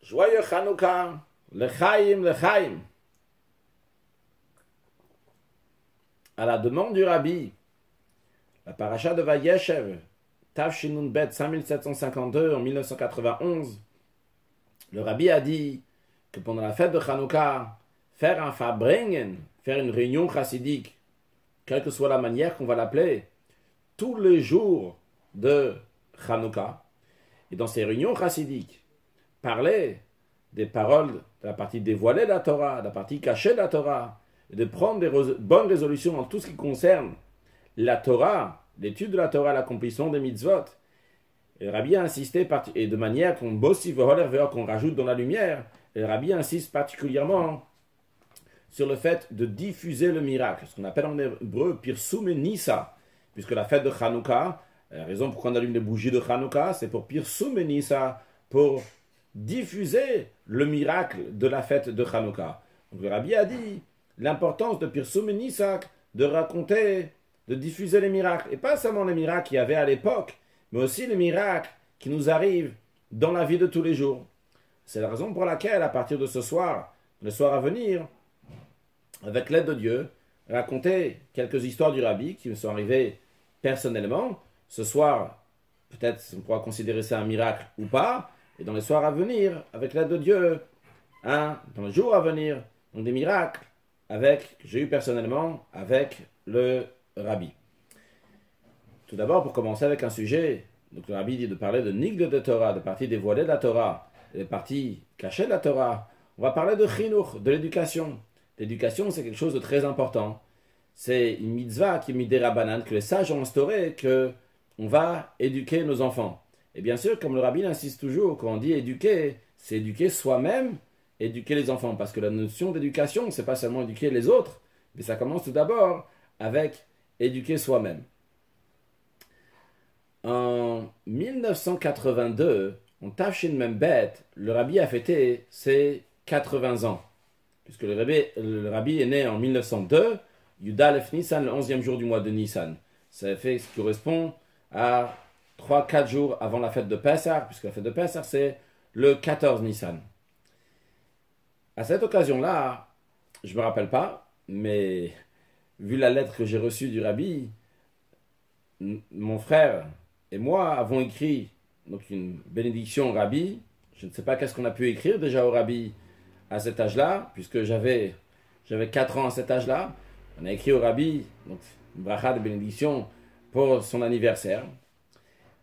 Joyeux Hanouka, Lechaim, Lechaim. À la demande du Rabbi, la paracha de Vayeshev, Tafshinun Bet 5752 en 1991, le Rabbi a dit que pendant la fête de Hanouka, faire un Farbringen, faire une réunion chassidique, quelle que soit la manière qu'on va l'appeler, tous les jours de Hanouka, et dans ces réunions chassidiques, parler des paroles de la partie dévoilée de la Torah, de la partie cachée de la Torah, et de prendre des bonnes résolutions en tout ce qui concerne la Torah, l'étude de la Torah, l'accomplissement des mitzvot. Et le Rabbi a insisté, et de manière qu'on qu'on rajoute dans la lumière, et le Rabbi insiste particulièrement sur le fait de diffuser le miracle, ce qu'on appelle en hébreu Pirsum Nisa, puisque la fête de Hanouka, la raison pourquoi on allume les bougies de Hanouka, c'est pour Pirsum Nisa, pour diffuser le miracle de la fête de Hanouka. Donc le Rabbi a dit l'importance de Pirsum Nisa, de raconter, de diffuser les miracles, et pas seulement les miracles qu'il y avait à l'époque, mais aussi les miracles qui nous arrivent dans la vie de tous les jours. C'est la raison pour laquelle, à partir de ce soir, le soir à venir, avec l'aide de Dieu, raconter quelques histoires du Rabbi qui me sont arrivées personnellement. Ce soir, peut-être on pourra considérer ça un miracle ou pas, et dans les soirs à venir, avec l'aide de Dieu, dans les jours à venir, donc des miracles que j'ai eu personnellement avec le Rabbi. Tout d'abord, pour commencer avec un sujet, donc le Rabbi dit de parler de Nigle de Torah, de parties dévoilées de la Torah, des parties cachées de la Torah. On va parler de Chinuch, de l'éducation. L'éducation, c'est quelque chose de très important. C'est une mitzvah qui est midérabanan, que les sages ont instauré, que on va éduquer nos enfants. Et bien sûr, comme le Rabbi insiste toujours, quand on dit éduquer, c'est éduquer soi-même, éduquer les enfants. Parce que la notion d'éducation, c'est pas seulement éduquer les autres, mais ça commence tout d'abord avec éduquer soi-même. En 1982, en Tafshin Membet, le Rabbi a fêté ses 80 ans. Puisque le Rabbi est né en 1902, Yudalef Nissan, le 11e jour du mois de Nissan. Ça fait ce qui correspond à 3-4 jours avant la fête de Pessah, puisque la fête de Pessah, c'est le 14 Nissan. À cette occasion-là, je ne me rappelle pas, mais vu la lettre que j'ai reçue du Rabbi, mon frère et moi avons écrit donc une bénédiction au Rabbi. Je ne sais pas qu'est-ce qu'on a pu écrire déjà au Rabbi à cet âge-là, puisque j'avais 4 ans à cet âge-là. On a écrit au Rabbi donc, une bracha de bénédiction pour son anniversaire.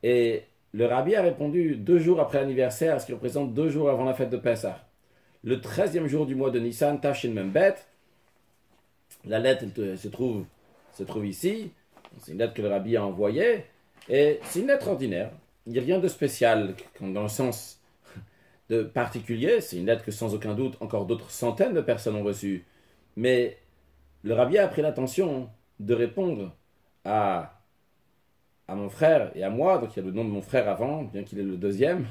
Et le Rabbi a répondu 2 jours après l'anniversaire, ce qui représente 2 jours avant la fête de Pessah. Le 13e jour du mois de Nissan, Tafshin Membet, la lettre se trouve ici. C'est une lettre que le Rabbi a envoyée. Et c'est une lettre ordinaire. Il n'y a rien de spécial dans le sens de particulier. C'est une lettre que sans aucun doute encore d'autres centaines de personnes ont reçue. Mais le Rabbi a pris l'attention de répondre à mon frère et à moi. Donc il y a le nom de mon frère avant, bien qu'il ait le deuxième.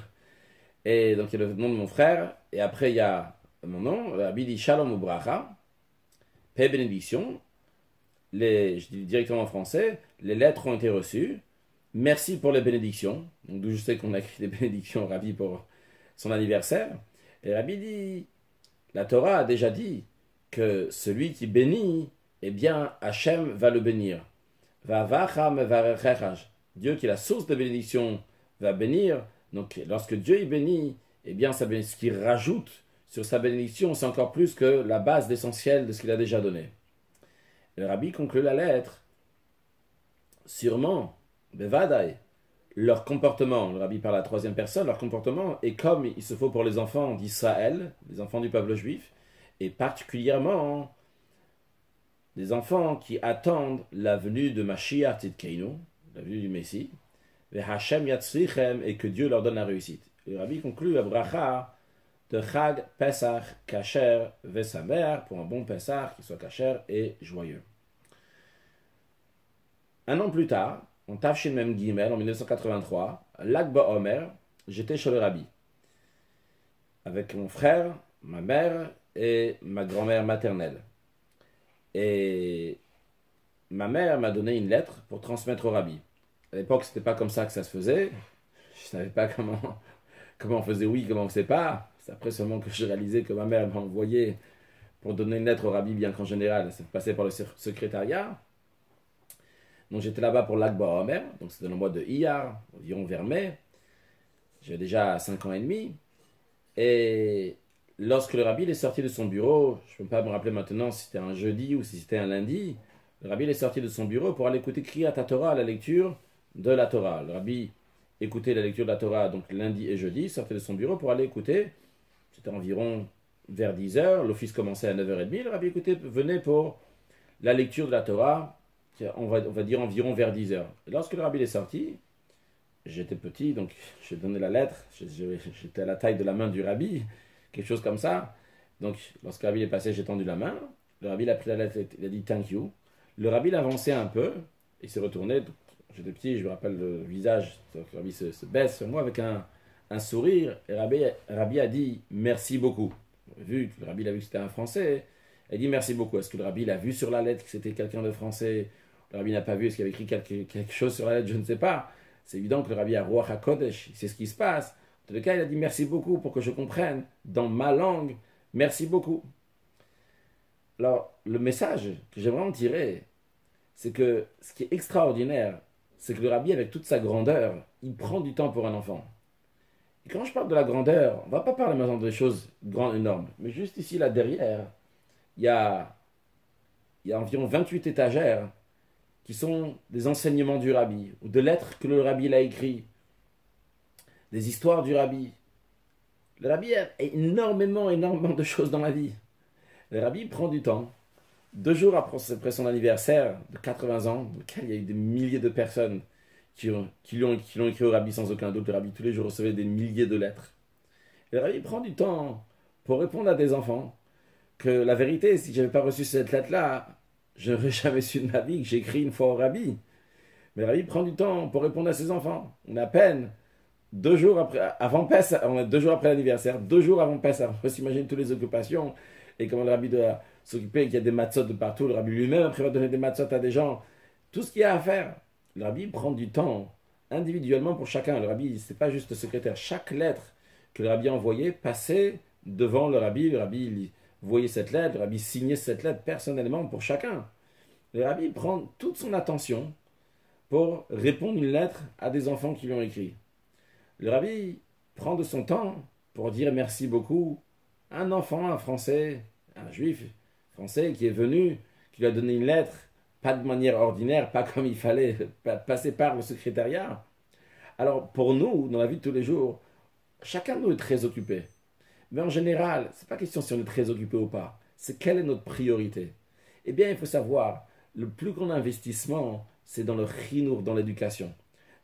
Et donc il y a le nom de mon frère. Et après il y a mon nom. Le Rabbi dit Shalom Ubracha, paix et bénédiction. Je dis directement en français, les lettres ont été reçues. Merci pour les bénédictions. Donc d'où je sais qu'on a écrit des bénédictions au Rabbi pour son anniversaire. Et le Rabbi dit, la Torah a déjà dit que celui qui bénit, eh bien Hachem va le bénir. Dieu qui est la source de bénédiction va bénir. Donc lorsque Dieu y bénit, eh bien ce qu'il rajoute sur sa bénédiction, c'est encore plus que la base l'essentiel de ce qu'il a déjà donné. Et le Rabbi conclut la lettre. Sûrement, Bevadaï, leur comportement, le Rabbi parle à la 3e personne, leur comportement est comme il se faut pour les enfants d'Israël, les enfants du peuple juif, et particulièrement les enfants qui attendent la venue de Mashiach Tzidkeinu, la venue du Messie, et Hashem Yatzrichem, et que Dieu leur donne la réussite. Et le Rabbi conclut la bracha de Chag Pesach Kasher Vesamer, pour un bon Pesach qui soit kasher et joyeux. Un an plus tard, en Tafshin Mem Gimel, en 1983, à Lag BaOmer, j'étais chez le Rabbi, avec mon frère, ma mère et ma grand-mère maternelle. Et ma mère m'a donné une lettre pour transmettre au Rabbi. À l'époque, c'était pas comme ça que ça se faisait. Je savais pas comment on faisait oui, comment on faisait pas. C'est après seulement que j'ai réalisé que ma mère m'a envoyé pour donner une lettre au rabbi, bien qu'en général, ça passait par le secrétariat. Donc j'étais là-bas pour l'Akba Omer, donc c'était dans le mois de Iyar, environ vers mai. J'avais déjà 5 ans et demi. Et lorsque le rabbi est sorti de son bureau, je ne peux pas me rappeler maintenant si c'était un jeudi ou si c'était un lundi, le rabbi est sorti de son bureau pour aller écouter Kriyat Torah, la lecture de la Torah. Le rabbi écoutait la lecture de la Torah donc lundi et jeudi, sortait de son bureau pour aller écouter. C'était environ vers 10h, l'office commençait à 9h30, le rabbi venait pour la lecture de la Torah, on va dire environ vers 10h. Et lorsque le rabbi est sorti, j'étais petit, donc j'ai donné la lettre, j'étais à la taille de la main du rabbi, quelque chose comme ça. Donc lorsque le rabbi est passé, j'ai tendu la main, le rabbi a pris la lettre, il a dit thank you. Le rabbi l'avançait un peu, il s'est retourné, j'étais petit, je me rappelle le visage, le rabbi se baisse sur moi avec un sourire, et le rabbi a dit merci beaucoup. Vu que le rabbi a vu que c'était un Français, il a dit merci beaucoup. Est-ce que le rabbi l'a vu sur la lettre que c'était quelqu'un de français? Le rabbi n'a pas vu, est-ce qu'il avait écrit quelque chose sur la lettre? Je ne sais pas. C'est évident que le rabbi a Ruach HaKodesh, c'est ce qui se passe. En tout cas, il a dit merci beaucoup pour que je comprenne dans ma langue. Merci beaucoup. Alors, le message que j'aimerais en tirer, c'est que ce qui est extraordinaire, c'est que le rabbi, avec toute sa grandeur, il prend du temps pour un enfant. Et quand je parle de la grandeur, on ne va pas parler maintenant des choses grandes, énormes, mais juste ici, là derrière, il y a environ 28 étagères qui sont des enseignements du rabbi, ou de lettres que le rabbi a écrites, des histoires du rabbi. Le rabbi a énormément de choses dans la vie. Le rabbi prend du temps. 2 jours après son anniversaire de 80 ans, dans lequel il y a eu des milliers de personnes qui l'ont écrit au rabbi sans aucun doute. Le rabbi tous les jours recevait des milliers de lettres. Et le rabbi prend du temps pour répondre à des enfants que la vérité, si je n'avais pas reçu cette lettre-là, je n'aurais jamais su de ma vie que j'ai écrit une fois au rabbi. Mais le rabbi prend du temps pour répondre à ses enfants. On a à peine 2 jours avant Pessah, on a 2 jours après l'anniversaire, 2 jours avant Pessah. On peut s'imaginer toutes les occupations et comment le rabbi doit s'occuper, qu'il y a des matzot de partout. Le rabbi lui-même, après, va donner des matzot à des gens. Tout ce qu'il y a à faire. Le rabbi prend du temps individuellement pour chacun. Le rabbi, ce n'est pas juste le secrétaire. Chaque lettre que le rabbi a envoyée passait devant le rabbi. Le rabbi il voyait cette lettre, le rabbi signait cette lettre personnellement pour chacun. Le rabbi prend toute son attention pour répondre une lettre à des enfants qui lui ont écrit. Le rabbi prend de son temps pour dire merci beaucoup à un enfant, un Français, un Juif français qui est venu, qui lui a donné une lettre, pas de manière ordinaire, pas comme il fallait passer par le secrétariat. Alors pour nous, dans la vie de tous les jours, chacun de nous est très occupé. Mais en général, ce n'est pas question si on est très occupé ou pas, c'est quelle est notre priorité. Eh bien, il faut savoir, le plus grand investissement, c'est dans le chinour, dans l'éducation.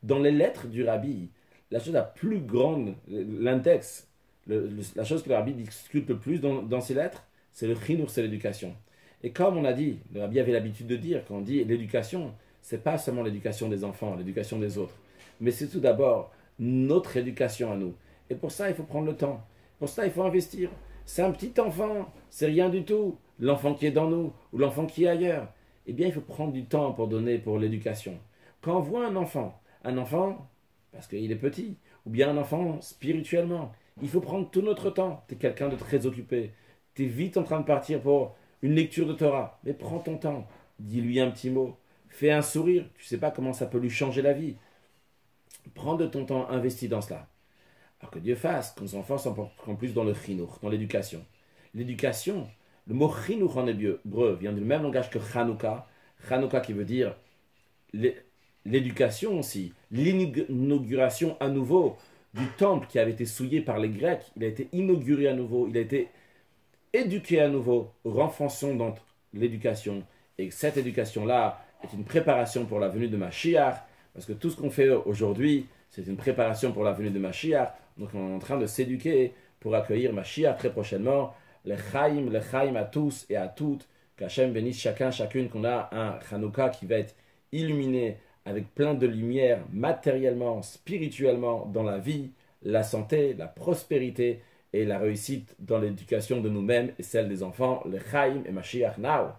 Dans les lettres du rabbi, la chose la plus grande, l'index, la chose que le rabbi discute le plus dans ses lettres, c'est le chinour, c'est l'éducation. Et comme on a dit, le rabbi avait l'habitude de dire, quand on dit l'éducation, ce n'est pas seulement l'éducation des enfants, l'éducation des autres, mais c'est tout d'abord notre éducation à nous. Et pour ça, il faut prendre le temps. Pour ça, il faut investir. C'est un petit enfant, c'est rien du tout. L'enfant qui est dans nous ou l'enfant qui est ailleurs. Eh bien, il faut prendre du temps pour donner pour l'éducation. Quand on voit un enfant parce qu'il est petit, ou bien un enfant spirituellement, il faut prendre tout notre temps. Tu es quelqu'un de très occupé. Tu es vite en train de partir pour une lecture de Torah. Mais prends ton temps. Dis-lui un petit mot. Fais un sourire. Tu ne sais pas comment ça peut lui changer la vie. Prends de ton temps investi dans cela. Alors que Dieu fasse que nos enfants sont en plus dans le chinour, dans l'éducation. L'éducation, le mot chinour en hébreu vient du même langage que Chanukah. Chanukah qui veut dire l'éducation aussi, l'inauguration à nouveau du temple qui avait été souillé par les Grecs. Il a été inauguré à nouveau, il a été éduqué à nouveau. Renforçons donc l'éducation. Et cette éducation-là est une préparation pour la venue de Mashiach. Parce que tout ce qu'on fait aujourd'hui, c'est une préparation pour la venue de Mashiach. Donc on est en train de s'éduquer pour accueillir Mashiach très prochainement. Les Chaim à tous et à toutes. Qu'Hachem bénisse chacune, qu'on a un Hanouka qui va être illuminé avec plein de lumière matériellement, spirituellement dans la vie, la santé, la prospérité et la réussite dans l'éducation de nous-mêmes et celle des enfants. Les Chaim et Mashiach now.